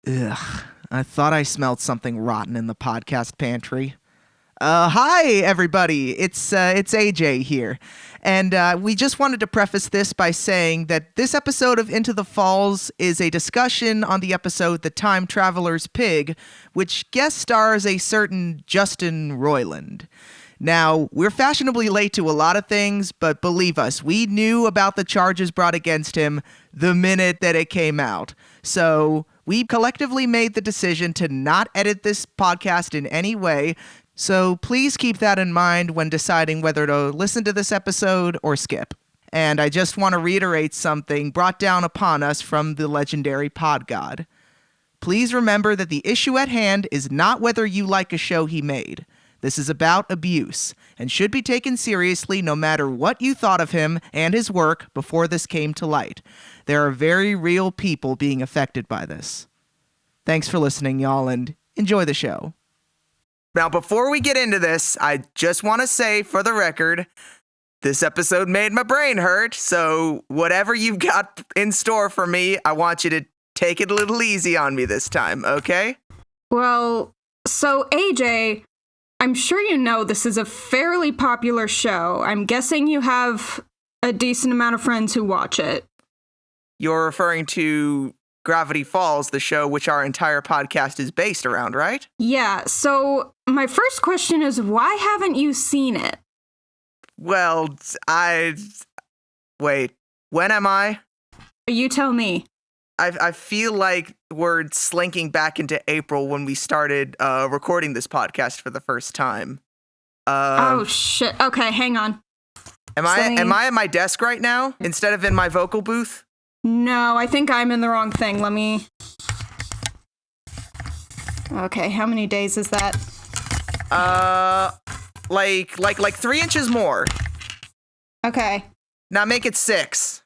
Ugh, I thought I smelled something rotten in the podcast pantry. Hi everybody, it's AJ here, and we just wanted to preface this by saying that this episode of Into the Falls is a discussion on the episode The Time Traveler's Pig, which guest stars a certain Justin Roiland. Now, we're fashionably late to a lot of things, but believe us, we knew about the charges brought against him the minute that it came out. So we collectively made the decision to not edit this podcast in any way. So please keep that in mind when deciding whether to listen to this episode or skip. And I just want to reiterate something brought down upon us from the legendary pod god. Please remember that the issue at hand is not whether you like a show he made. This is about abuse, and should be taken seriously no matter what you thought of him and his work before this came to light. There are very real people being affected by this. Thanks for listening, y'all, and enjoy the show. Now, before we get into this, I just want to say, for the record, this episode made my brain hurt, so whatever you've got in store for me, I want you to take it a little easy on me this time, okay? Well, so AJ, I'm sure you know this is a fairly popular show. I'm guessing you have a decent amount of friends who watch it. You're referring to Gravity Falls, the show which our entire podcast is based around, right? Yeah, so my first question is, why haven't you seen it? Well, Wait, when am I? You tell me. I feel like we're slinking back into April when we started recording this podcast for the first time. Oh, shit. Okay, hang on. Am I at my desk right now instead of in my vocal booth? No, I think I'm in the wrong thing. Let me... Okay, how many days is that? Like 3 inches more. Okay. Now make it 6.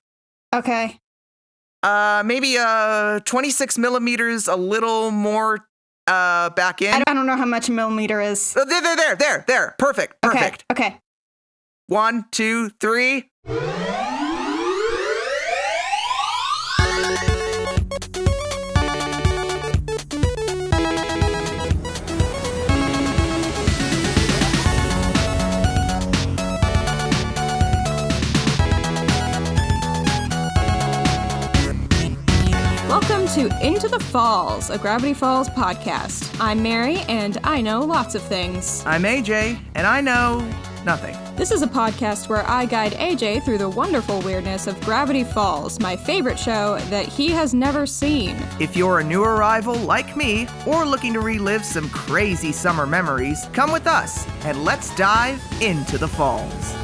Okay. Maybe 26 millimeters, a little more back in. I don't know how much a millimeter is. There. Perfect. Okay. 1, 2, 3. Welcome to Into the Falls, a Gravity Falls podcast. I'm Mary, and I know lots of things. I'm AJ, and I know nothing. This is a podcast where I guide AJ through the wonderful weirdness of Gravity Falls, my favorite show that he has never seen. If you're a new arrival like me, or looking to relive some crazy summer memories, come with us, and let's dive into the falls.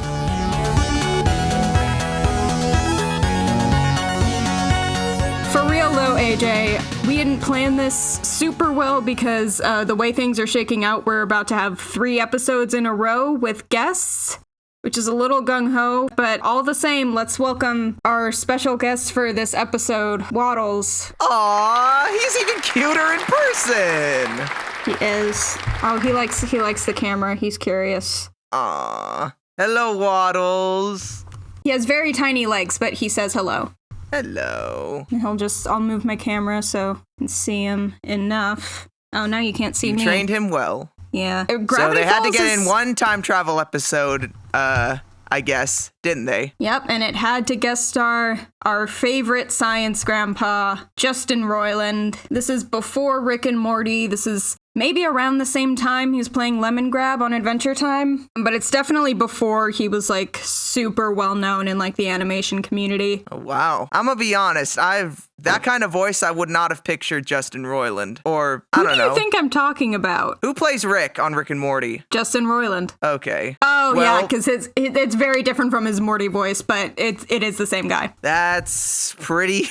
For real though, AJ, we didn't plan this super well because the way things are shaking out, we're about to have 3 episodes in a row with guests, which is a little gung-ho, but all the same, let's welcome our special guest for this episode, Waddles. Aww, he's even cuter in person! He is. Oh, he likes the camera. He's curious. Aww. Hello, Waddles. He has very tiny legs, but he says hello. Hello. I'll move my camera so I can see him enough. Oh, now you can't see me. You trained him well. Yeah. So they had to get in one time travel episode, I guess, didn't they? Yep, and it had to guest star our favorite science grandpa, Justin Roiland. This is before Rick and Morty. This is maybe around the same time he was playing Lemon Grab on Adventure Time, but it's definitely before he was, like, super well-known in, like, the animation community. Oh, wow. I'm gonna be honest, that kind of voice I would not have pictured Justin Roiland, or, I don't know. Who do you think I'm talking about? Who plays Rick on Rick and Morty? Justin Roiland. Okay. Oh, well, yeah, because it's very different from his Morty voice, but it is the same guy. That's pretty...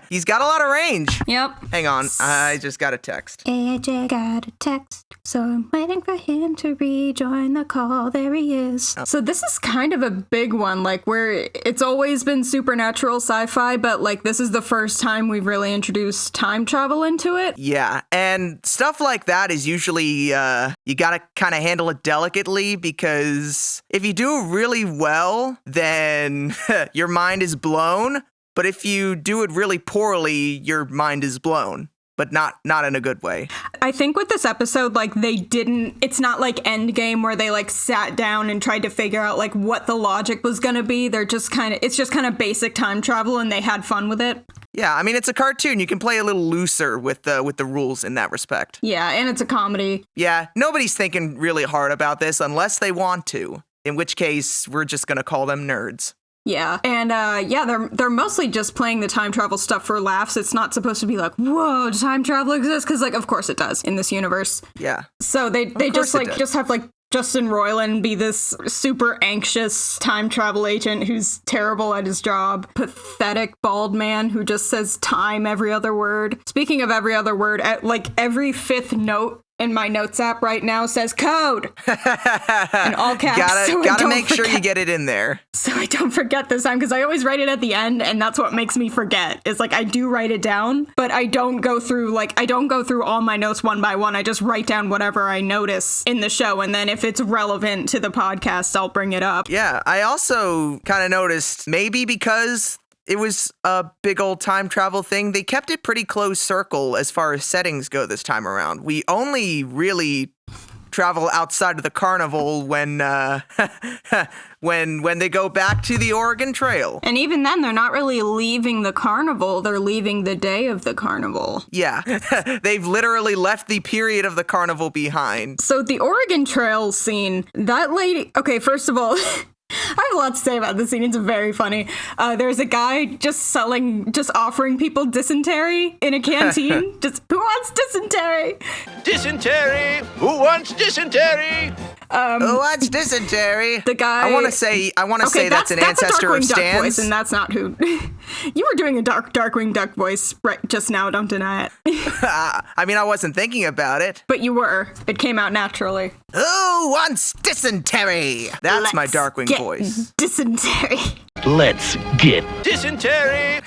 He's got a lot of range. Yep. Hang on, I just got a text. AJ got a text, so I'm waiting for him to rejoin the call. There he is. Oh. So this is kind of a big one, like, where it's always been supernatural sci-fi, but, like, this is the first time we've really introduced time travel into it. Yeah, and stuff like that is usually, you gotta kind of handle it delicately, because if you do it really well, then your mind is blown, but if you do it really poorly, your mind is blown. but not in a good way. I think with this episode, like, it's not like Endgame where they like sat down and tried to figure out like what the logic was going to be. It's just kind of basic time travel, and they had fun with it. Yeah, I mean, it's a cartoon. You can play a little looser with the rules in that respect. Yeah, and it's a comedy. Yeah, nobody's thinking really hard about this unless they want to, in which case we're just going to call them nerds. Yeah, and they're mostly just playing the time travel stuff for laughs. It's not supposed to be like, whoa, time travel exists? Because, like, of course it does in this universe. Yeah. So they just have like Justin Roiland be this super anxious time travel agent who's terrible at his job. Pathetic bald man who just says time every other word. Speaking of every other word, like every fifth note in my notes app right now says code in all caps. Gotta make sure you get it in there. So I don't forget this time, because I always write it at the end, and that's what makes me forget. It's like I do write it down, but I don't go through all my notes one by one. I just write down whatever I notice in the show, and then if it's relevant to the podcast, I'll bring it up. Yeah, I also kind of noticed, maybe because it was a big old time travel thing, they kept it pretty close circle as far as settings go this time around. We only really travel outside of the carnival when when they go back to the Oregon Trail. And even then, they're not really leaving the carnival, they're leaving the day of the carnival. Yeah, they've literally left the period of the carnival behind. So the Oregon Trail scene, that lady, okay, first of all, I have a lot to say about this scene. It's very funny. There's a guy just offering people dysentery in a canteen. Just, who wants dysentery? Dysentery! Who wants dysentery? Who wants dysentery? The guy. I want to say that's an ancestor of Stan's. Voice, and that's not who. You were doing a Darkwing Duck voice right just now. Don't deny it. I mean, I wasn't thinking about it. But you were. It came out naturally. Who wants dysentery? That's my Darkwing voice. Dysentery. Let's get dysentery!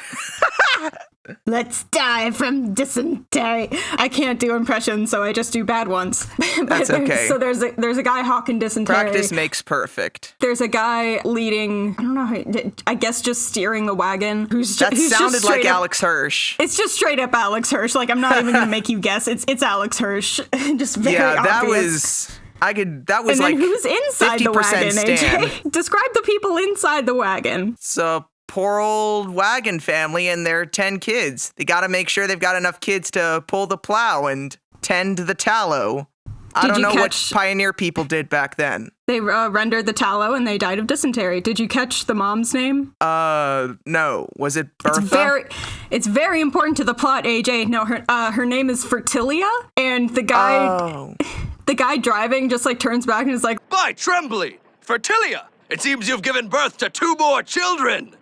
Let's die from dysentery. I can't do impressions, so I just do bad ones. That's okay. So there's a guy hawking dysentery. Practice makes perfect. There's a guy leading, I don't know, I guess just steering the wagon. Who's sounded like Alex Hirsch. It's just straight up Alex Hirsch. Like, I'm not even going to make you guess. It's Alex Hirsch. Just very obvious. That was like 50% who's inside the wagon, AJ? Describe the people inside the wagon. So poor old wagon family and their 10 kids. They got to make sure they've got enough kids to pull the plow and tend the tallow. I don't know what pioneer people did back then. They rendered the tallow and they died of dysentery. Did you catch the mom's name? No. Was it Bertha? It's very important to the plot, AJ. No, her name is Fertilia, and the guy driving just like turns back and is like, "By Trembly, Fertilia, it seems you've given birth to 2 more children."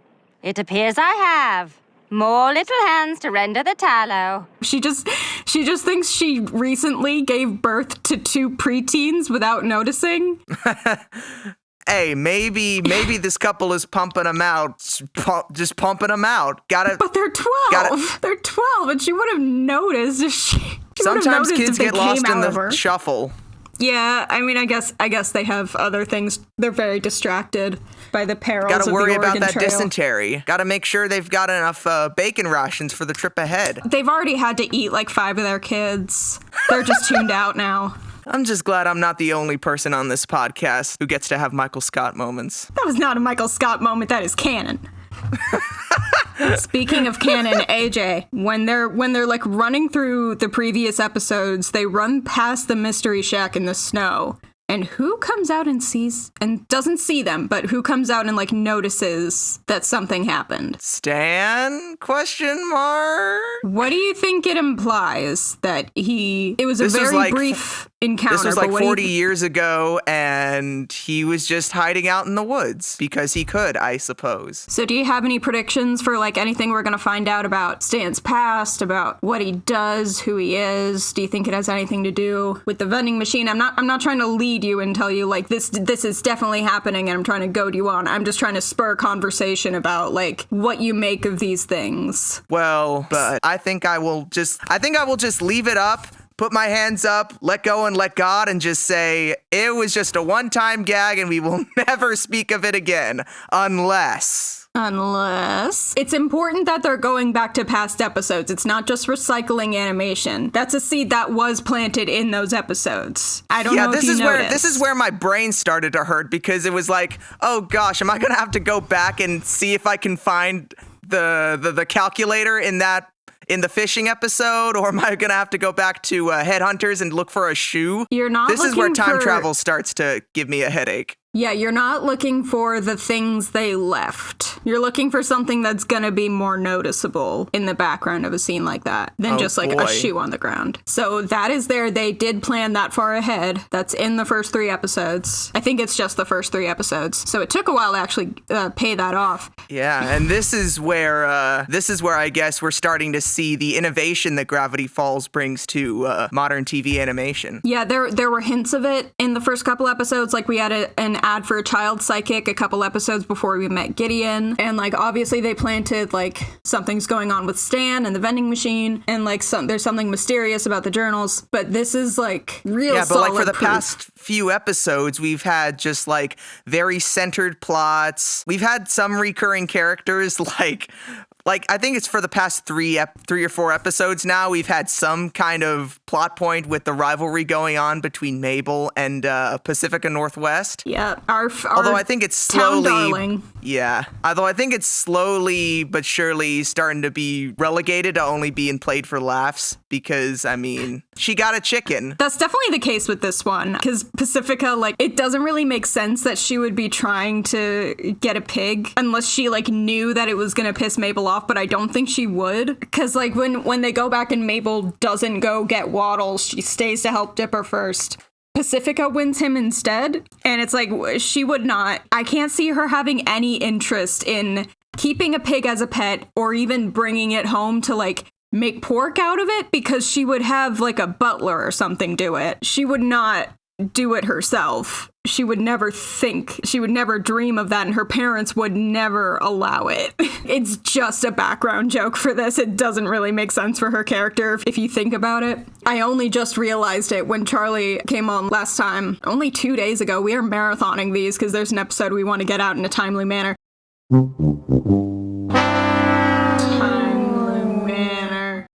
It appears I have. More little hands to render the tallow. She just thinks she recently gave birth to 2 preteens without noticing. Hey, maybe this couple is pumping them out, just pumping them out. But they're 12. They're 12, and she would have noticed if she Sometimes kids get lost in the her. shuffle. Yeah, I mean, I guess they have other things. They're very distracted by the perils of the Gotta worry Oregon about that Trail. Dysentery. Gotta make sure they've got enough bacon rations for the trip ahead. They've already had to eat like 5 of their kids. They're just tuned out now. I'm just glad I'm not the only person on this podcast who gets to have Michael Scott moments. That was not a Michael Scott moment. That is canon. Speaking of canon, AJ, when they're like running through the previous episodes, they run past the mystery shack in the snow. And who comes out and sees, and doesn't see them, but who comes out and like notices that something happened? Stan? Question mark? What do you think it implies? That it was a very brief encounter. This was like 40 years ago, and he was just hiding out in the woods because he could, I suppose. So do you have any predictions for like anything we're going to find out about Stan's past, about what he does, who he is? Do you think it has anything to do with the vending machine? I'm not trying to lead you and tell you like this is definitely happening and I'm trying to goad you on. I'm just trying to spur conversation about like what you make of these things. Well, but I think I will just leave it up, put my hands up, let go and let God, and just say it was just a one-time gag and we will never speak of it again unless Unless it's important that they're going back to past episodes. It's not just recycling animation. That's a seed that was planted in those episodes. I don't know if you noticed. This is where my brain started to hurt, because it was like, oh gosh, am I going to have to go back and see if I can find the calculator in the fishing episode, or am I going to have to go back to Headhunters and look for a shoe? You're not. This is where time travel starts to give me a headache. Yeah, you're not looking for the things they left. You're looking for something that's going to be more noticeable in the background of a scene like that than just like a shoe on the ground. So that is there. They did plan that far ahead. That's in the first 3 episodes. I think it's just the first 3 episodes. So it took a while to actually pay that off. Yeah, and this is where I guess we're starting to see the innovation that Gravity Falls brings to modern TV animation. Yeah, there were hints of it in the first couple episodes. Like we had an ad for a child psychic a couple episodes before we met Gideon, and like obviously they planted like something's going on with Stan and the vending machine, and like there's something mysterious about the journals, but this is like real solid but like for the proof. past few episodes we've had just like very centered plots. We've had some recurring characters like I think it's for the past 3 or 4 episodes now, we've had some kind of plot point with the rivalry going on between Mabel and Pacifica Northwest. Yeah, although I think it's slowly, town darling. Yeah, although I think it's slowly but surely starting to be relegated to only being played for laughs, because I mean, she got a chicken. That's definitely the case with this one, because Pacifica, like, it doesn't really make sense that she would be trying to get a pig unless she like knew that it was gonna piss Mabel off, but I don't think she would, because like when they go back and Mabel doesn't go get Waddles, she stays to help Dipper first. Pacifica wins him instead, and it's like she would not. I can't see her having any interest in keeping a pig as a pet or even bringing it home to like make pork out of it, because she would have like a butler or something do it. She would not do it herself. She would never dream of that, and her parents would never allow it. It's just a background joke for this. It doesn't really make sense for her character if you think about it. I only just realized it when Charlie came on last time, only 2 days ago. We are marathoning these because there's an episode we want to get out in a timely manner.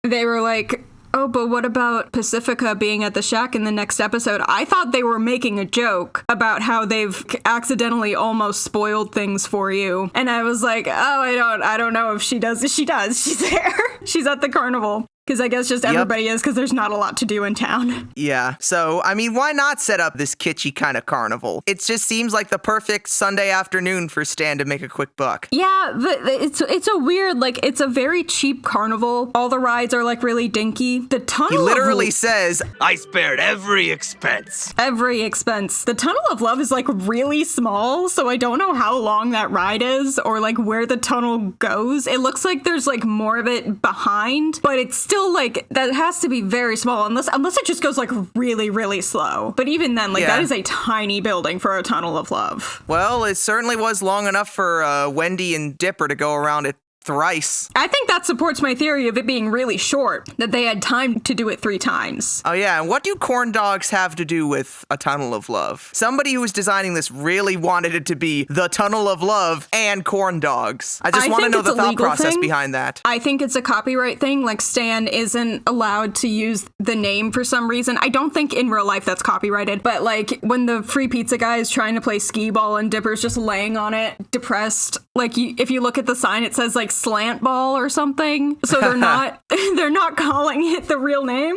They were like, oh, but what about Pacifica being at the shack in the next episode? I thought they were making a joke about how they've accidentally almost spoiled things for you. And I was like, oh, I don't know if she does. She does. She's there. She's at the carnival. Because I guess just everybody is, because there's not a lot to do in town. Yeah. So, I mean, why not set up this kitschy kind of carnival? It just seems like the perfect Sunday afternoon for Stan to make a quick buck. Yeah, it's a weird, like, it's a very cheap carnival. All the rides are, like, really dinky. The tunnel He literally says, I spared every expense. Every expense. The Tunnel of Love is, like, really small, so I don't know how long that ride is or, like, where the tunnel goes. It looks like there's, like, more of it behind, but it's still like that has to be very small unless it just goes like really, really slow. But even then, like that is a tiny building for a Tunnel of Love. Well, it certainly was long enough for Wendy and Dipper to go around it thrice. I think that supports my theory of it being really short, that they had time to do it 3 times. Oh yeah, and what do corn dogs have to do with a Tunnel of Love? Somebody who was designing this really wanted it to be the Tunnel of Love and corn dogs. I just want to know the thought process behind that. I think it's a copyright thing, like Stan isn't allowed to use the name for some reason. I don't think in real life that's copyrighted, but like when the free pizza guy is trying to play skee ball and Dipper's just laying on it, depressed, like if you look at the sign, it says like slant ball or something. So they're not calling it the real name.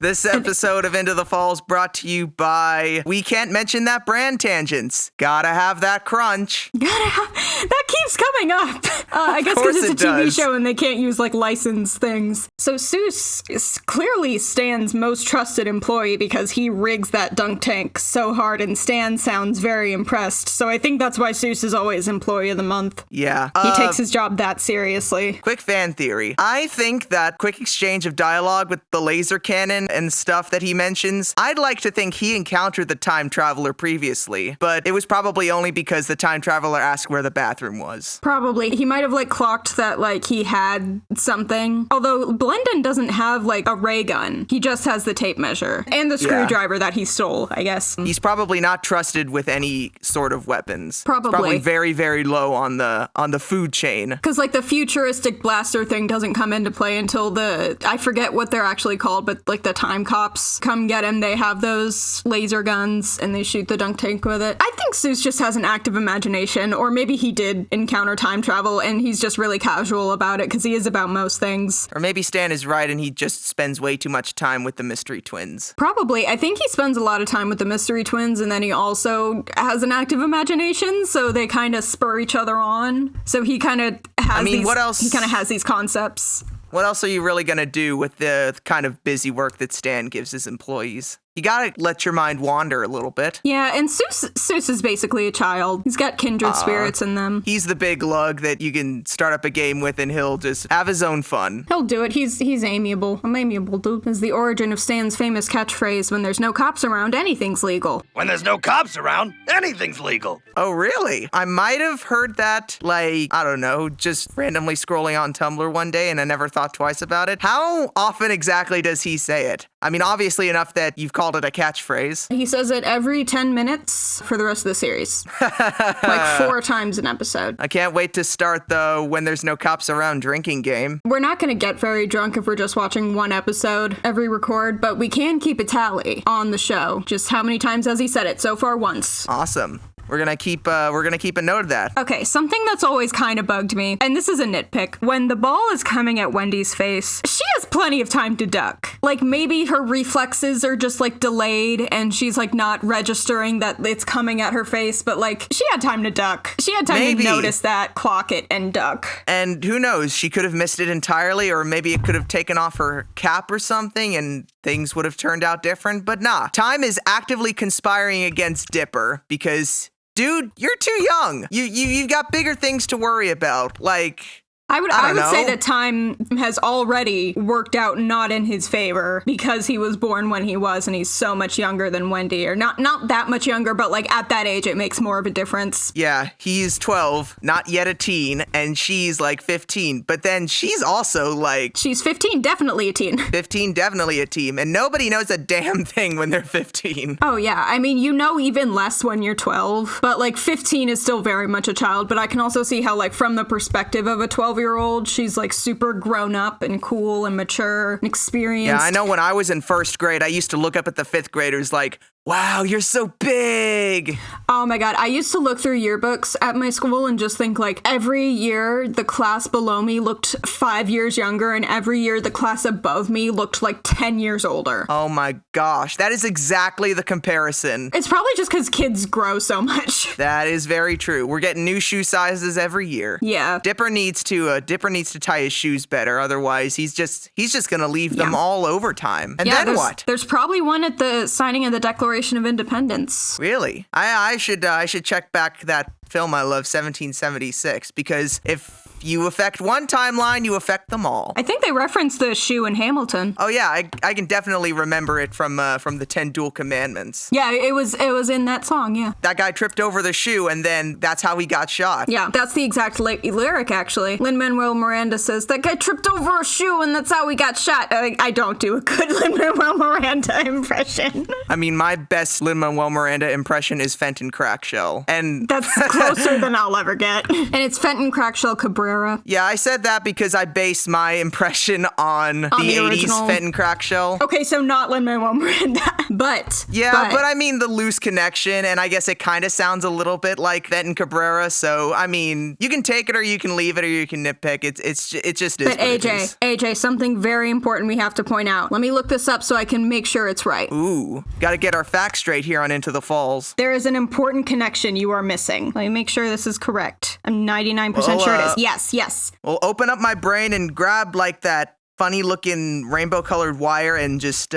This episode of Into the Falls brought to you by We Can't Mention That Brand Tangents. Gotta have that crunch. That keeps coming up. I guess because it's a TV show and they can't use like licensed things. So Seuss is clearly Stan's most trusted employee because he rigs that dunk tank so hard, and Stan sounds very impressed. So I think that's why Seuss is always employee of the month. Yeah. He takes his job that seriously. Quick fan theory. I think that quick exchange of dialogue with the laser cannon and stuff that he mentions, I'd like to think he encountered the time traveler previously, but it was probably only because the time traveler asked where the bathroom was. Probably. He might have, like, clocked that, like, he had something. Although Blendon doesn't have, like, a ray gun. He just has the tape measure. And the screwdriver that he stole, I guess. He's probably not trusted with any sort of weapons. Probably. Probably very, very low on the food chain. Because, like, the futuristic blaster thing doesn't come into play until I forget what they're actually called, but, like, the time cops come get him. They have those laser guns, and they shoot the dunk tank with it. I think Seuss just has an active imagination, or maybe he did encounter time travel, and he's just really casual about it, because he is about most things. Or maybe Stan is right, and he just spends way too much time with the mystery twins. Probably. I think he spends a lot of time with the mystery twins, and then he also has an active imagination, so they kind of spur each other on. So he kind of has what else? He kind of has these concepts. What else are you really going to do with the kind of busy work that Stan gives his employees? You gotta let your mind wander a little bit. Yeah, and Seuss is basically a child. He's got kindred spirits in them. He's the big lug that you can start up a game with and he'll just have his own fun. He'll do it. He's amiable. I'm amiable, dude. Is the origin of Stan's famous catchphrase, when there's no cops around, anything's legal. When there's no cops around, anything's legal. Oh, really? I might have heard that, like, I don't know, just randomly scrolling on Tumblr one day and I never thought twice about it. How often exactly does he say it? I mean, obviously enough that you've called it a catchphrase. He says it every 10 minutes for the rest of the series. Like 4 times an episode. I can't wait to start the when there's no cops around drinking game. We're not going to get very drunk if we're just watching one episode every record, but we can keep a tally on the show. Just how many times has he said it? So far, once. Awesome. We're gonna keep a note of that. Okay, something that's always kind of bugged me, and this is a nitpick. When the ball is coming at Wendy's face, she has plenty of time to duck. Like, maybe her reflexes are just, like, delayed, and she's, like, not registering that it's coming at her face, but, like, she had time to duck. She had time to notice that, clock it, and duck. And who knows, she could have missed it entirely, or maybe it could have taken off her cap or something, and things would have turned out different, but nah. Time is actively conspiring against Dipper, because dude, you're too young. You've got bigger things to worry about. Like, I would say that time has already worked out not in his favor because he was born when he was and he's so much younger than Wendy. Or not that much younger, but like at that age, it makes more of a difference. Yeah, he's 12, not yet a teen, and she's like 15. But then she's also like... She's 15, definitely a teen. 15, definitely a teen. And nobody knows a damn thing when they're 15. Oh, yeah. I mean, you know even less when you're 12. But like 15 is still very much a child. But I can also see how like from the perspective of a 12-year-old, she's like super grown up and cool and mature and experienced. Yeah, I know when I was in first grade, I used to look up at the 5th graders like, wow, you're so big. Oh my God. I used to look through yearbooks at my school and just think like every year the class below me looked 5 years younger and every year the class above me looked like 10 years older. Oh my gosh. That is exactly the comparison. It's probably just because kids grow so much. That is very true. We're getting new shoe sizes every year. Yeah. Dipper needs to tie his shoes better. Otherwise, he's just going to leave them all over time. And then what? There's probably one at the signing of the Declaration of Independence. Really? I should check back that film I love, 1776, because if you affect one timeline, you affect them all. I think they referenced the shoe in Hamilton. Oh yeah, I can definitely remember it from the 10 Dual Commandments. Yeah, it was in that song, yeah. That guy tripped over the shoe and then that's how he got shot. Yeah, that's the exact lyric actually. Lin-Manuel Miranda says, that guy tripped over a shoe and that's how he got shot. I don't do a good Lin-Manuel Miranda impression. I mean, my best Lin-Manuel Miranda impression is Fenton Crackshell. And that's closer than I'll ever get. And it's Fenton Crackshell Cabrera. Yeah, I said that because I based my impression on the 80s original Fenton Crackshell. Okay, so not Lin-Manuel Miranda. But I mean the loose connection, and I guess it kind of sounds a little bit like Fenton Cabrera, so I mean, you can take it or you can leave it or you can nitpick. It just is. But AJ, something very important we have to point out. Let me look this up so I can make sure it's right. Ooh, gotta get our facts straight here on Into the Falls. There is an important connection you are missing. Let me make sure this is correct. I'm 99% sure it is. Yes. Well, open up my brain and grab like that funny looking rainbow colored wire and just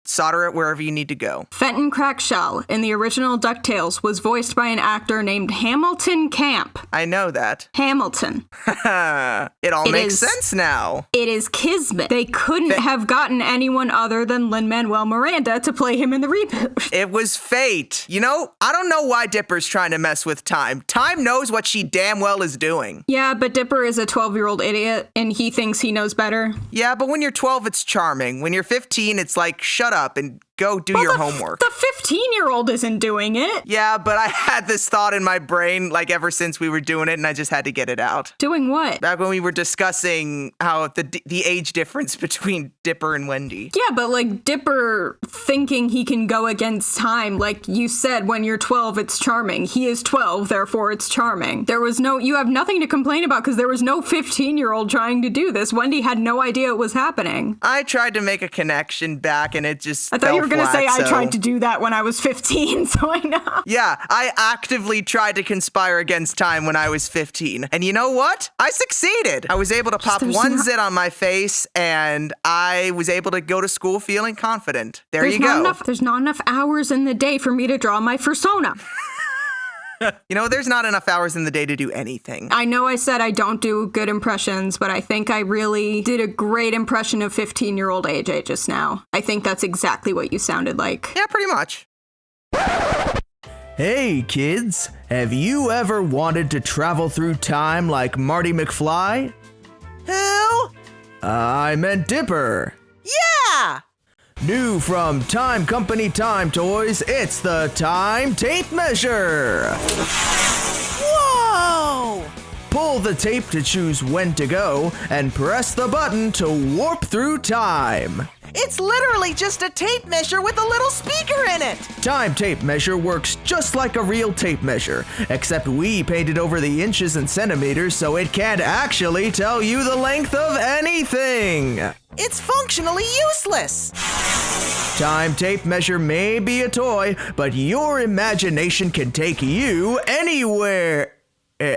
solder it wherever you need to go. Fenton Crackshell in the original DuckTales was voiced by an actor named Hamilton Camp. I know that. Hamilton. It all makes sense now. It is kismet. They couldn't have gotten anyone other than Lin-Manuel Miranda to play him in the reboot. It was fate. You know, I don't know why Dipper's trying to mess with Time. Time knows what she damn well is doing. Yeah, but Dipper is a 12-year-old idiot, and he thinks he knows better. Yeah, but when you're 12, it's charming. When you're 15, it's like, shut up and go do your homework. The 15-year-old isn't doing it. Yeah, but I had this thought in my brain, like, ever since we were doing it, and I just had to get it out. Doing what? Back when we were discussing how the age difference between Dipper and Wendy. Yeah, but, like, Dipper thinking he can go against Time, like you said, when you're 12, it's charming. He is 12, therefore it's charming. You have nothing to complain about because there was no 15-year-old trying to do this. Wendy had no idea it was happening. I tried to make a connection back, and it just I thought you were going to say I tried to do that when I was 15, so I know. Yeah, I actively tried to conspire against Time when I was 15. And you know what? I succeeded. I was able to pop one zit on my face, and I was able to go to school feeling confident. There's not enough hours in the day for me to draw my persona. You know, there's not enough hours in the day to do anything. I know I said I don't do good impressions, but I think I really did a great impression of 15-year-old AJ just now. I think that's exactly what you sounded like. Yeah, pretty much. Hey, kids. Have you ever wanted to travel through time like Marty McFly? Who? I meant Dipper. Yeah! New from Time Company Time Toys, it's the Time Tape Measure. Whoa! Pull the tape to choose when to go, and press the button to warp through time. It's literally just a tape measure with a little speaker in it. Time Tape Measure works just like a real tape measure, except we painted over the inches and centimeters so it can't actually tell you the length of anything. It's functionally useless. Time Tape Measure may be a toy, but your imagination can take you anywhere. When.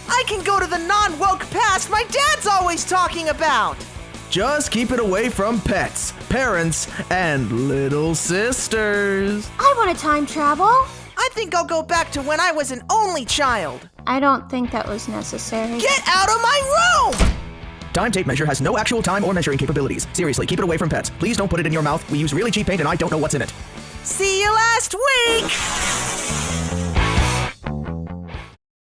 I can go to the non-woke past my dad's always talking about. Just keep it away from pets, parents, and little sisters. I want to time travel. I think I'll go back to when I was an only child. I don't think that was necessary. Get out of my room! Time Tape Measure has no actual time or measuring capabilities. Seriously, keep it away from pets. Please don't put it in your mouth. We use really cheap paint and I don't know what's in it. See you last week!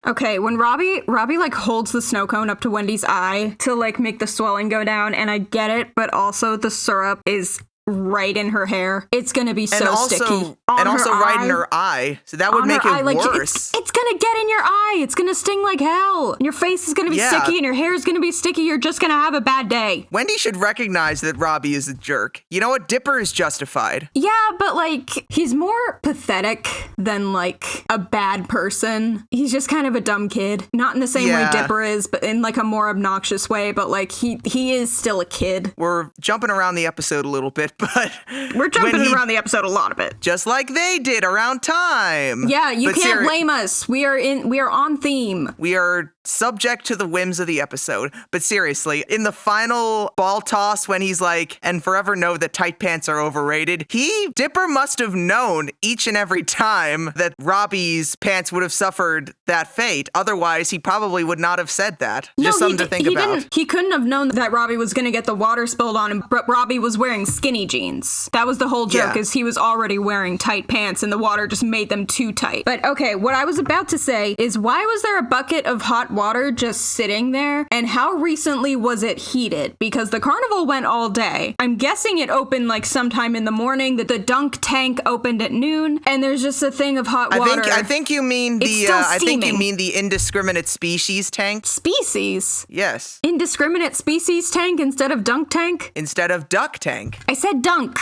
Okay, when Robbie like holds the snow cone up to Wendy's eye to like make the swelling go down, and I get it, but also the syrup is right in her hair. It's gonna be so sticky. And also right in her eye. So that would make it worse. It's gonna get in your eye. It's gonna sting like hell. Your face is gonna be sticky and your hair is gonna be sticky. You're just gonna have a bad day. Wendy should recognize that Robbie is a jerk. You know what? Dipper is justified. Yeah, but like, he's more pathetic than like a bad person. He's just kind of a dumb kid. Not in the same way Dipper is, but in like a more obnoxious way. But like, he is still a kid. We're jumping around the episode a little bit, but we're jumping around the episode a lot of it. Just like they did around Time. Yeah, you can't blame us. We are on theme. We are subject to the whims of the episode. But seriously, in the final ball toss when he's like, and forever know that tight pants are overrated, Dipper must have known each and every time that Robbie's pants would have suffered that fate. Otherwise, he probably would not have said that. Just something to think about. He couldn't have known that Robbie was going to get the water spilled on him, but Robbie was wearing skinny jeans. That was the whole joke, is he was already wearing tight pants and the water just made them too tight. But okay, what I was about to say is, why was there a bucket of hot water just sitting there? And how recently was it heated? Because the carnival went all day. I'm guessing it opened like sometime in the morning, that the dunk tank opened at noon, and there's just a thing of hot water. I think you mean the indiscriminate species tank. Species? Yes. Indiscriminate species tank instead of dunk tank? Instead of duck tank. I said dunk.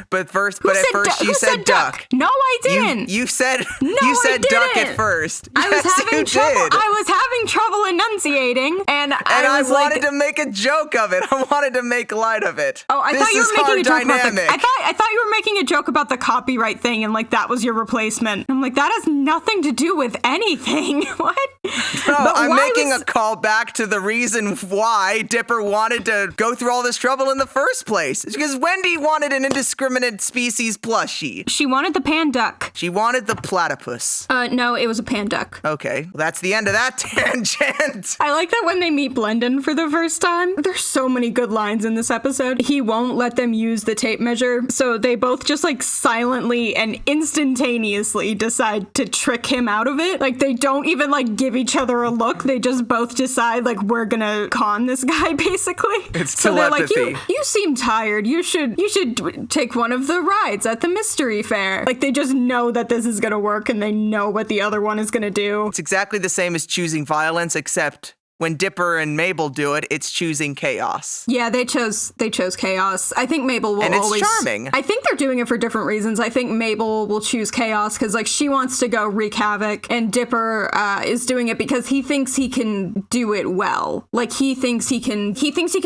but at first you said duck. No, I didn't. You said duck at first. I was having having trouble enunciating, and I was wanted to make a joke of it. I wanted to make light of it. Oh, I thought you were making a joke dynamic. about I thought you were making a joke about the copyright thing, and like that was your replacement. I'm like, that has nothing to do with anything. What? No, I'm making a call back to the reason why Dipper wanted to go through all this trouble in the first place. It's because Wendy wanted an indiscriminate species plushie. She wanted the pan duck. She wanted the platypus. No, it was a pan duck. Okay, well, that's the end of that tangent. I like that when they meet Blendon for the first time. There's so many good lines in this episode. He won't let them use the tape measure, so they both just like silently and instantaneously decide to trick him out of it. Like they don't even like give each other a look. They just both decide like we're gonna con this guy basically. It's so telepathy. They're like, you seem tired. You should take one of the rides at the mystery fair. Like they just know that this is gonna work and they know what the other one is gonna do. It's exactly the same as choosing violence, except when Dipper and Mabel do it, it's choosing chaos. Yeah, they chose chaos. I think Mabel will always... And always... it's charming. I think they're doing it for different reasons. I think Mabel will choose chaos because, like, she wants to go wreak havoc, and Dipper is doing it because he thinks he can do it well. Like, he thinks he can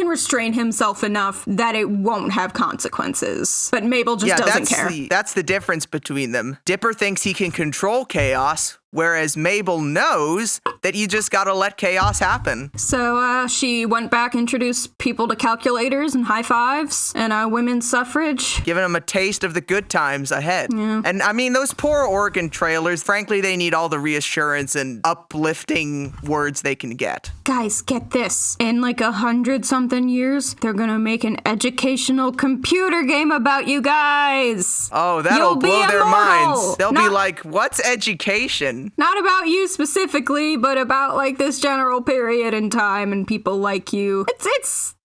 restrain himself enough that it won't have consequences. But Mabel just doesn't care. That's the difference between them. Dipper thinks he can control chaos, whereas Mabel knows that you just gotta let chaos happen. So she went back, introduced people to calculators and high fives and women's suffrage. Giving them a taste of the good times ahead. Yeah. And I mean, those poor Oregon trailers, frankly, they need all the reassurance and uplifting words they can get. Guys, get this. In like 100-something years, they're gonna make an educational computer game about you guys. Oh, that'll blow their minds. They'll be like, what's education? Not about you specifically, but about like this general period in time and people like you.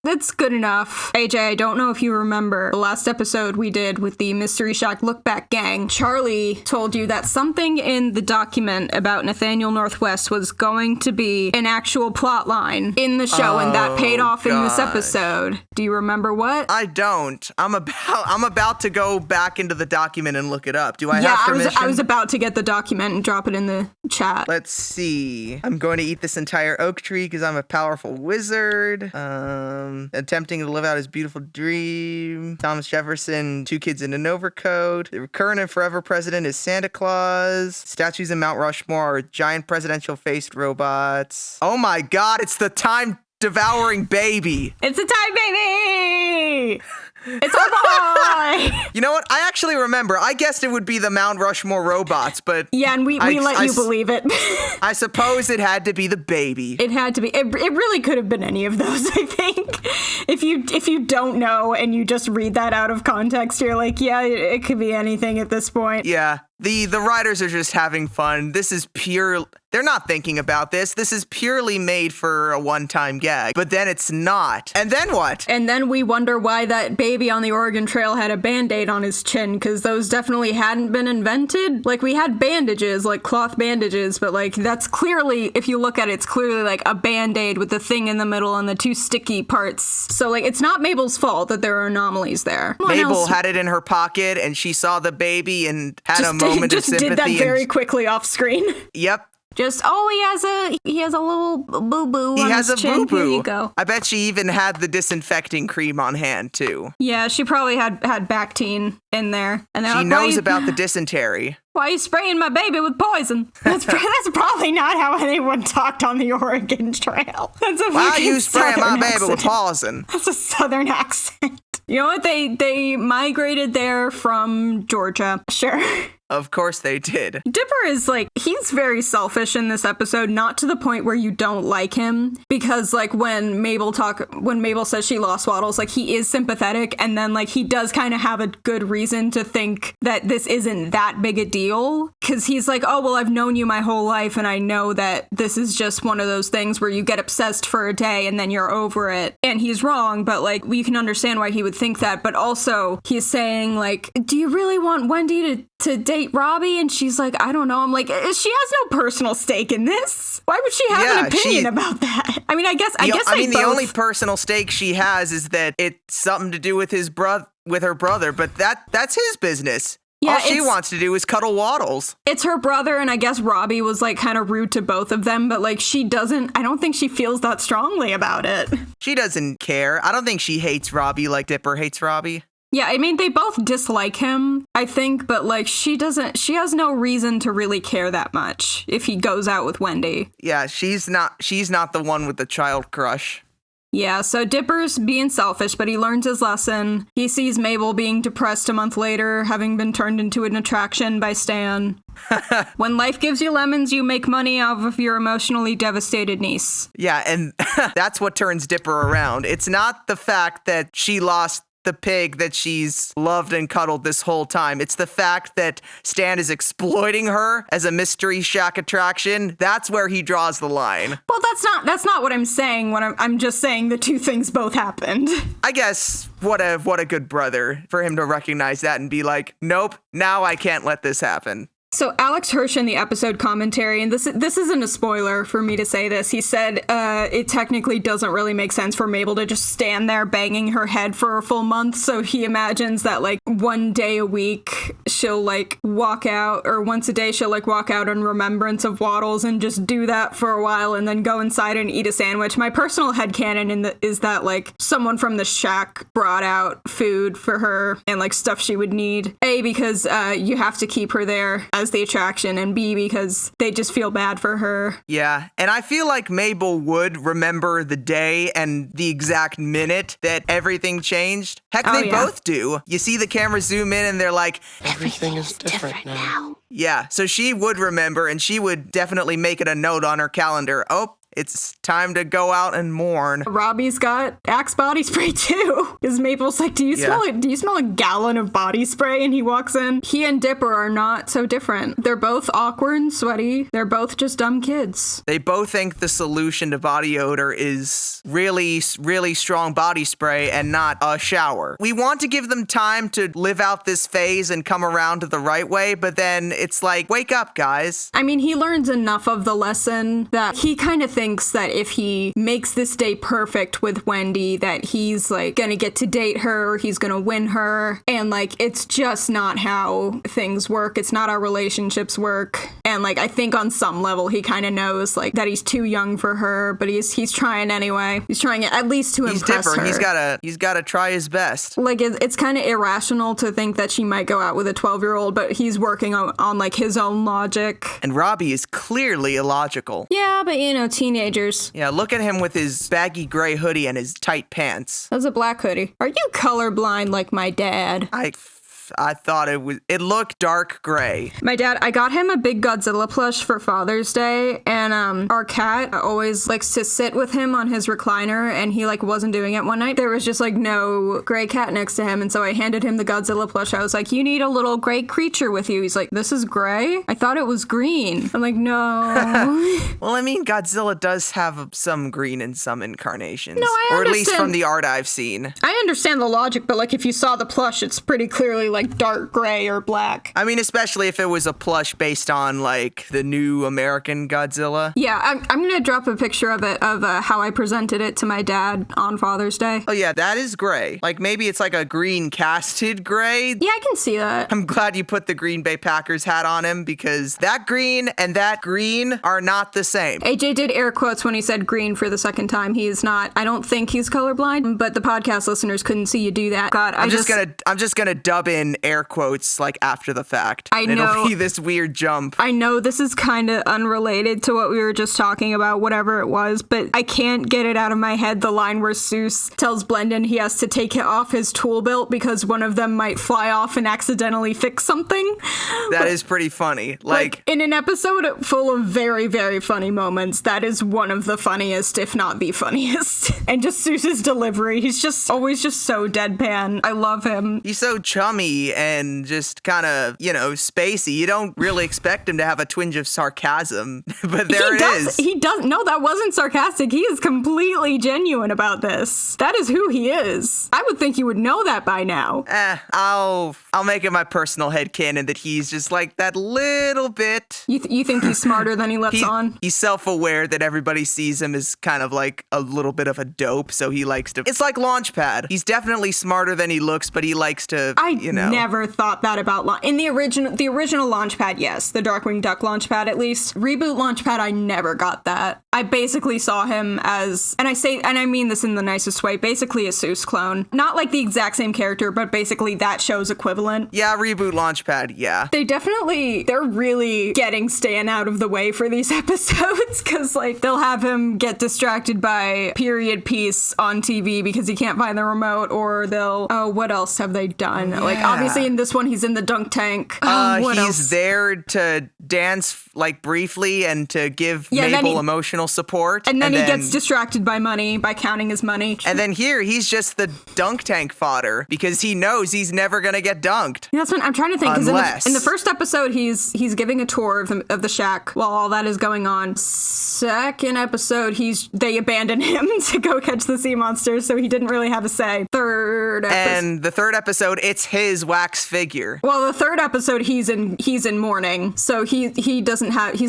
It's good enough. AJ, I don't know if you remember the last episode we did with the Mystery Shack Look Back gang. Charlie told you that something in the document about Nathaniel Northwest was going to be an actual plot line in the show, and that paid off in this episode. Do you remember what? I don't. I'm about to go back into the document and look it up. Do I have permission? I was about to get the document and drop it in the chat. Let's see. I'm going to eat this entire oak tree because I'm a powerful wizard. Attempting to live out his beautiful dream. Thomas Jefferson, 2 kids in an overcoat. The current and forever president is Santa Claus. Statues in Mount Rushmore are giant presidential-faced robots. Oh my god, it's the time-devouring baby. It's a time baby! It's a boy! You know what? I actually remember. I guessed it would be the Mount Rushmore robots, but... Yeah, and we let you believe it. I suppose it had to be the baby. It had to be. It really could have been any of those, I think. If you don't know and you just read that out of context, you're like, yeah, it could be anything at this point. Yeah. The writers are just having fun. This is pure... They're not thinking about this. This is purely made for a one-time gag. But then it's not. And then what? And then we wonder why that baby on the Oregon Trail had a Band-Aid on his chin, because those definitely hadn't been invented. Like, we had bandages, like cloth bandages, but like, that's clearly, if you look at it, it's clearly like a Band-Aid with the thing in the middle and the 2 sticky parts. So like, it's not Mabel's fault that there are anomalies there. Mabel had it in her pocket and she saw the baby and had a moment of sympathy. Just did that very quickly off screen. Yep. Just, he has a little boo-boo on his chin. He has a boo-boo. Here you go. I bet she even had the disinfecting cream on hand, too. Yeah, she probably had Bactine in there. And she knows about the dysentery. Why are you spraying my baby with poison? That's probably not how anyone talked on the Oregon Trail. That's a Why are you spraying my baby accent. with poison? That's a Southern accent. You know what? They migrated there from Georgia. Sure. Of course they did. Dipper is like, he's very selfish in this episode, not to the point where you don't like him, because like when Mabel says she lost Waddles, like he is sympathetic, and then like he does kind of have a good reason to think that this isn't that big a deal, because he's like, oh, well, I've known you my whole life, and I know that this is just one of those things where you get obsessed for a day and then you're over it. And he's wrong, but like we can understand why he would think that. But also he's saying like, do you really want Wendy to date Robbie? And she's like, I don't know. I'm like, she has no personal stake in this. Why would she have an opinion about that? I mean, I guess the only personal stake she has is that it's something to do with her brother, but that's his business. Yeah, All she wants to do is cuddle Waddles. It's her brother, and I guess Robbie was like kind of rude to both of them, but like I don't think she feels that strongly about it. She doesn't care. I don't think she hates Robbie like Dipper hates Robbie. Yeah, I mean, they both dislike him, I think, but like she has no reason to really care that much if he goes out with Wendy. Yeah, she's not the one with the child crush. Yeah, so Dipper's being selfish, but he learns his lesson. He sees Mabel being depressed a month later, having been turned into an attraction by Stan. When life gives you lemons, you make money off of your emotionally devastated niece. Yeah, and that's what turns Dipper around. It's not the fact that she lost the pig that she's loved and cuddled this whole time. It's the fact that Stan is exploiting her as a mystery shack attraction. That's where he draws the line. Well, that's not what I'm saying. I'm just saying the two things both happened. I guess what a good brother for him to recognize that and be like, nope, now I can't let this happen. So Alex Hirsch in the episode commentary, and this isn't a spoiler for me to say this, he said it technically doesn't really make sense for Mabel to just stand there banging her head for a full month, so he imagines that like one day a week she'll like walk out, or once a day she'll like walk out in remembrance of Waddles and just do that for a while and then go inside and eat a sandwich. My personal headcanon is that like someone from the shack brought out food for her and like stuff she would need. A, because you have to keep her there as the attraction, and B, because they just feel bad for her. Yeah, and I feel like Mabel would remember the day and the exact minute that everything changed. Heck, they both do. You see the camera zoom in and they're like, everything is different now. Yeah, so she would remember, and she would definitely make it a note on her calendar. Oh, it's time to go out and mourn. Robbie's got Axe body spray too. Because Mabel's like, do you smell a gallon of body spray? And he walks in. He and Dipper are not so different. They're both awkward and sweaty. They're both just dumb kids. They both think the solution to body odor is really, really strong body spray and not a shower. We want to give them time to live out this phase and come around to the right way, but then it's like, wake up, guys. I mean, he learns enough of the lesson that he kind of thinks that if he makes this day perfect with Wendy, that he's like gonna get to date her, or he's gonna win her, and like it's just not how things work. It's not how relationships work. And like I think on some level he kind of knows like that he's too young for her, but he's trying anyway. He's trying at least to impress Dipper. her. He's gotta try his best. Like it's kind of irrational to think that she might go out with a 12-year-old, but he's working on like his own logic. And Robbie is clearly illogical. Yeah, but you know, teenagers. Yeah, look at him with his baggy gray hoodie and his tight pants. That's a black hoodie. Are you colorblind like my dad? I thought it looked dark gray. My dad, I got him a big Godzilla plush for Father's Day, and our cat always likes to sit with him on his recliner, and he like wasn't doing it one night. There was just like no gray cat next to him, and so I handed him the Godzilla plush. I was like, you need a little gray creature with you. He's like, this is gray? I thought it was green. I'm like, no. Well, I mean, Godzilla does have some green in some incarnations. No, I understand. Or at least from the art I've seen. I understand the logic, but like if you saw the plush, it's pretty clearly like dark gray or black. I mean, especially if it was a plush based on like the new American Godzilla. Yeah, I'm gonna drop a picture of it, of how I presented it to my dad on Father's Day. Oh yeah, that is gray. Like maybe it's like a green casted gray. Yeah, I can see that. I'm glad you put the Green Bay Packers hat on him, because that green and that green are not the same. AJ did air quotes when he said green for the second time. He is not. I don't think he's colorblind, but the podcast listeners couldn't see you do that. God, I'm just gonna dub in air quotes like after the fact. I know. It'll be this weird jump. I know this is kind of unrelated to what we were just talking about, whatever it was, but I can't get it out of my head, the line where Seuss tells Blendon he has to take it off his tool belt because one of them might fly off and accidentally fix something. That is pretty funny. Like in an episode full of very, very funny moments, that is one of the funniest, if not the funniest. And just Seuss's delivery, he's just always just so deadpan. I love him. He's so chummy and just kind of, spacey. You don't really expect him to have a twinge of sarcasm, but there it is. He does. No, that wasn't sarcastic. He is completely genuine about this. That is who he is. I would think you would know that by now. I'll make it my personal headcanon that he's just like that little bit. You think he's smarter than he lets on? He's self-aware that everybody sees him as kind of like a little bit of a dope, so he likes to. It's like Launchpad. He's definitely smarter than he looks, but he likes to, never thought that about in the original Launchpad. Yes, the Darkwing Duck Launchpad, at least. Reboot Launchpad, I never got that. I basically saw him as, and I mean this in the nicest way, basically a Seuss clone. Not like the exact same character, but basically that show's equivalent. Yeah, Reboot Launchpad, yeah. They're really getting Stan out of the way for these episodes, because like they'll have him get distracted by period piece on TV because he can't find the remote, or what else have they done? Yeah. Like obviously in this one he's in the dunk tank. What he's else? there to dance like briefly and to give Mabel emotional support. And then he gets distracted by money, by counting his money. And then here he's just the dunk tank fodder because he knows he's never gonna get dunked. That's what I'm trying to think. Unless in the first episode he's giving a tour of the shack while all that is going on. Second episode they abandon him to go catch the sea monsters, so he didn't really have a say. And the third episode, it's his wax figure. Well, the third episode he's in mourning, so he's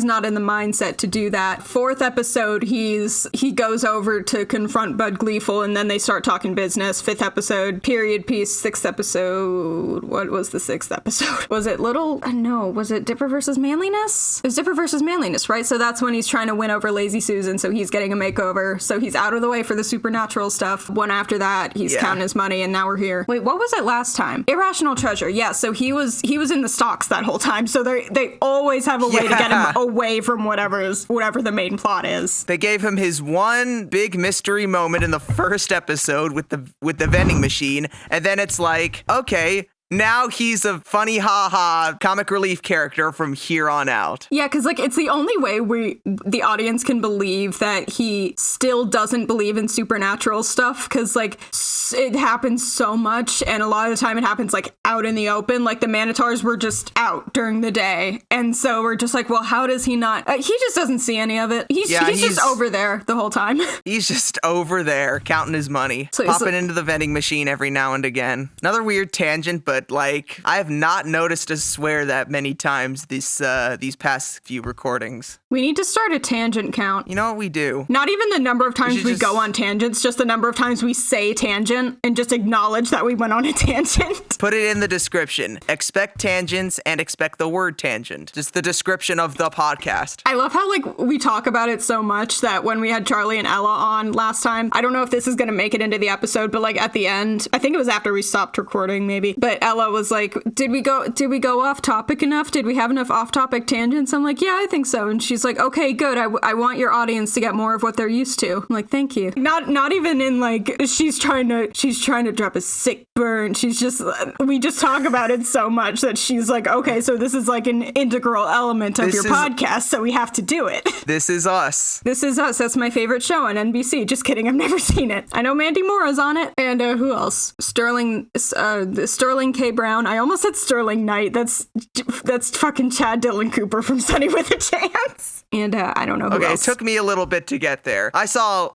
not in the mindset to do that. Fourth episode he goes over to confront Bud Gleeful, and then they start talking business. Fifth episode, period piece. Sixth episode, what was the sixth episode? Was it was it Dipper versus Manliness? It was Dipper versus Manliness, right? So that's when he's trying to win over Lazy Susan, so he's getting a makeover. So he's out of the way for the supernatural stuff. One after that, he's counting his money, and now we're here. Wait, what was it last time? Irrational Treasure. Yeah, so he was in the stocks that whole time, so they always have a way to get him away from whatever the main plot is. They gave him his one big mystery moment in the first episode with the vending machine, and then it's like, okay, now he's a funny ha-ha comic relief character from here on out. Yeah, because like it's the only way the audience can believe that he still doesn't believe in supernatural stuff, because like it happens so much, and a lot of the time it happens like out in the open. Like the Manitars were just out during the day, and so we're just like, well, how does he not? He just doesn't see any of it. He's just over there the whole time. He's just over there counting his money, popping into the vending machine every now and again. Another weird tangent, but like I have not noticed us swear that many times these past few recordings. We need to start a tangent count. You know what we do? Not even the number of times we go on tangents, just the number of times we say tangent and just acknowledge that we went on a tangent. Put it in the description. Expect tangents and expect the word tangent. Just the description of the podcast. I love how like we talk about it so much that when we had Charlie and Ella on last time, I don't know if this is going to make it into the episode, but like at the end, I think it was after we stopped recording maybe, but Ella was like, did we go off topic enough? Did we have enough off topic tangents? I'm like, yeah, I think so. And she's like, okay, good. I want your audience to get more of what they're used to. I'm like, thank you. Not even in like, she's trying to drop a sick burn. We just talk about it so much that she's like, okay, so this is like an integral element of your podcast, so we have to do it. This is us. This is us. That's my favorite show on NBC. Just kidding. I've never seen it. I know Mandy Mora's on it. And who else? Sterling K. Brown. I almost said Sterling Knight. That's fucking Chad Dylan Cooper from Sunny with a Chance. And I don't know who else. It took me a little bit to get there.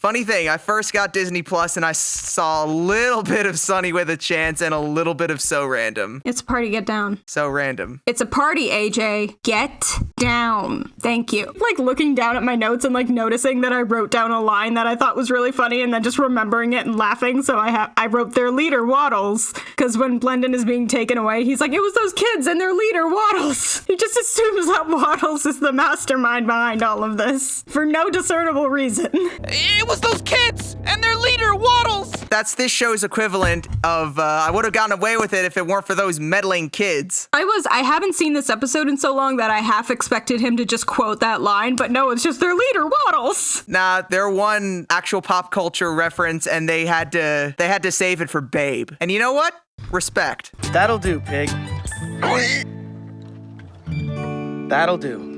Funny thing, I first got Disney Plus and I saw a little bit of Sunny with a Chance and a little bit of So Random. It's a party, get down. So Random. It's a party, AJ. Get down. Thank you. Like looking down at my notes and like noticing that I wrote down a line that I thought was really funny and then just remembering it and laughing. So I wrote their leader, Waddles, because when Blendon is being taken away, he's like, it was those kids and their leader, Waddles. He just assumes that Waddles is the mastermind behind all of this for no discernible reason. It was those kids and their leader, Waddles! That's this show's equivalent of, I would have gotten away with it if it weren't for those meddling kids. I haven't seen this episode in so long that I half expected him to just quote that line, but no, it's just their leader, Waddles. Nah, they're one actual pop culture reference and they had to save it for Babe. And you know what? Respect. That'll do, pig. That'll do.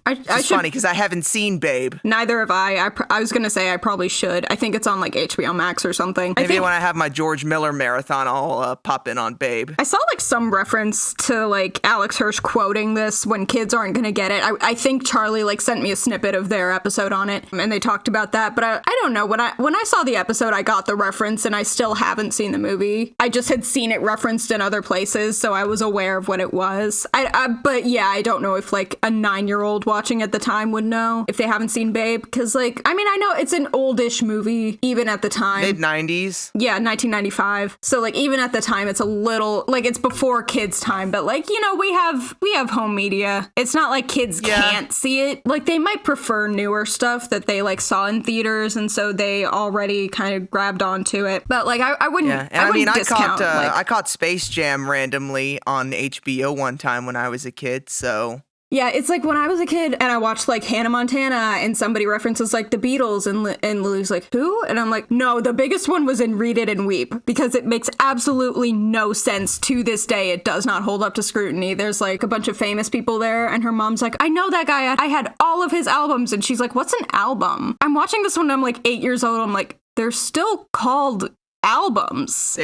It's funny because I haven't seen Babe. Neither have I. I was going to say I probably should. I think it's on like HBO Max or something. Maybe when I have my George Miller marathon, I'll pop in on Babe. I saw like some reference to like Alex Hirsch quoting this when kids aren't going to get it. I think Charlie like sent me a snippet of their episode on it and they talked about that. But I don't know. When I saw the episode, I got the reference and I still haven't seen the movie. I just had seen it referenced in other places, so I was aware of what it was. But yeah, I don't know if like a 9-year-old watching at the time would know if they haven't seen Babe. Because, like, I mean, I know it's an oldish movie, even at the time. Mid-90s? Yeah, 1995. So, like, even at the time, it's a little, like, it's before kids' time. But, like, you know, we have home media. It's not like kids can't see it. Like, they might prefer newer stuff that they, like, saw in theaters, and so they already kind of grabbed onto it. But, like, I wouldn't, I wouldn't discount, I caught Space Jam randomly on HBO one time when I was a kid, so... Yeah, it's like when I was a kid and I watched like Hannah Montana and somebody references like the Beatles and Lily's like, who? And I'm like, no, the biggest one was in Read It and Weep because it makes absolutely no sense to this day. It does not hold up to scrutiny. There's like a bunch of famous people there and her mom's like, I know that guy. I had all of his albums. And she's like, what's an album? I'm watching this when I'm like 8 years old. I'm like, they're still called albums.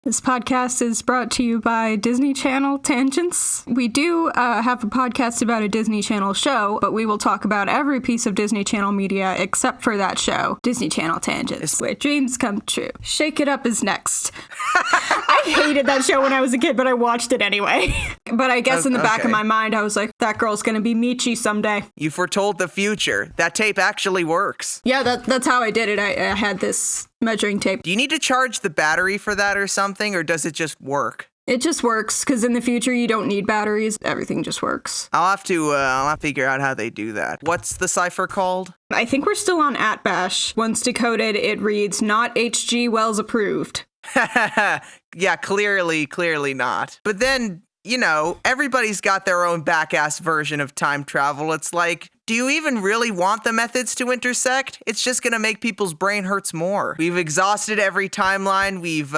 This podcast is brought to you by Disney Channel Tangents. We do have a podcast about a Disney Channel show, but we will talk about every piece of Disney Channel media except for that show, Disney Channel Tangents, where dreams come true. Shake It Up is next. I hated that show when I was a kid, but I watched it anyway. But I guess in the back of my mind, I was like, that girl's gonna be Michi someday. You foretold the future. That tape actually works. Yeah, that's how I did it. I had this measuring tape. Do you need to charge the battery for that or something, or does it just work? It just works, because in the future you don't need batteries. Everything just works. I'll have to figure out how they do that. What's the cipher called? I think we're still on @bash. Once decoded, it reads, not H.G. Wells approved. Yeah, clearly not. But then, you know, everybody's got their own back-ass version of time travel. It's like, do you even really want the methods to intersect? It's just gonna make people's brain hurts more. We've exhausted every timeline. We've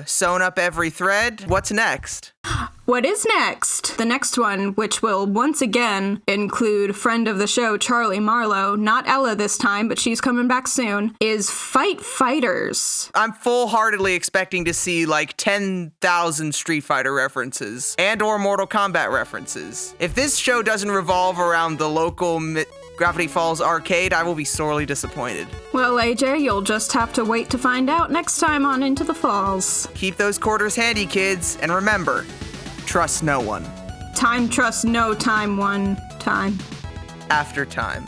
sewn up every thread. What's next? What is next? The next one, which will once again include friend of the show Charlie Marlowe, not Ella this time, but she's coming back soon, is Fight Fighters. I'm full-heartedly expecting to see like 10,000 Street Fighter references and or Mortal Kombat references. If this show doesn't revolve around the local Gravity Falls arcade, I will be sorely disappointed. Well, AJ, you'll just have to wait to find out next time on Into the Falls. Keep those quarters handy, kids, and remember, trust no one. Time trusts no time one time. After time.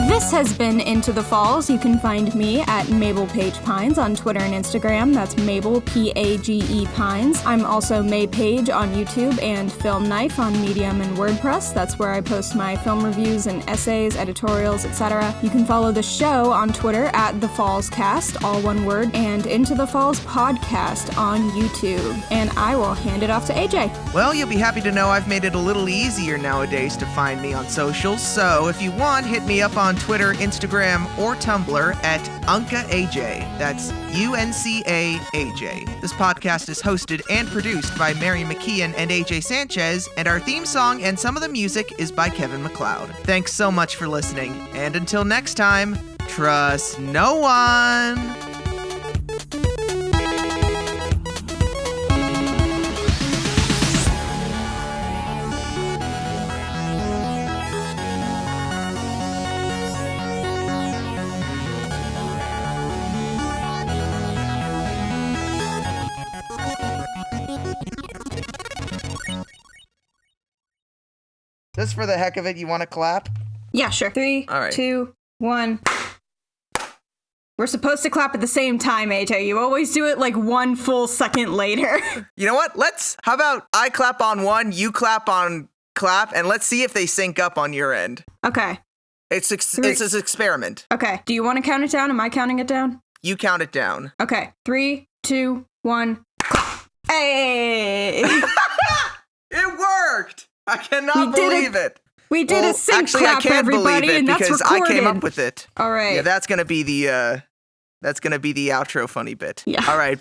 This has been Into the Falls. You can find me at Mabel Page Pines on Twitter and Instagram. That's Mabel, P-A-G-E Pines. I'm also May Page on YouTube and Film Knife on Medium and WordPress. That's where I post my film reviews and essays, editorials, etc. You can follow the show on Twitter at The Falls Cast, all one word, and Into the Falls Podcast on YouTube. And I will hand it off to AJ. Well, you'll be happy to know I've made it a little easier nowadays to find me on socials, so if you want, hit me up on Twitter, Instagram, or Tumblr at UncaAJ. That's UNCAAJ. This podcast is hosted and produced by Mary McKeon and AJ Sanchez, and our theme song and some of the music is by Kevin MacLeod. Thanks so much for listening, and until next time, trust no one! Just for the heck of it, you want to clap? Yeah, sure. 3, All right. 2, 1. We're supposed to clap at the same time, AJ. You always do it like 1 full second later. You know what? How about I clap on one, you clap on clap, and let's see if they sync up on your end. Okay. It's an experiment. Okay. Do you want to count it down? Am I counting it down? You count it down. Okay. 3, 2, 1. Hey! It worked! I cannot believe it. We did a sync actually, clap, I can't everybody, believe it and that's because recorded. I came up with it. All right. Yeah, that's gonna be the outro funny bit. Yeah. All right.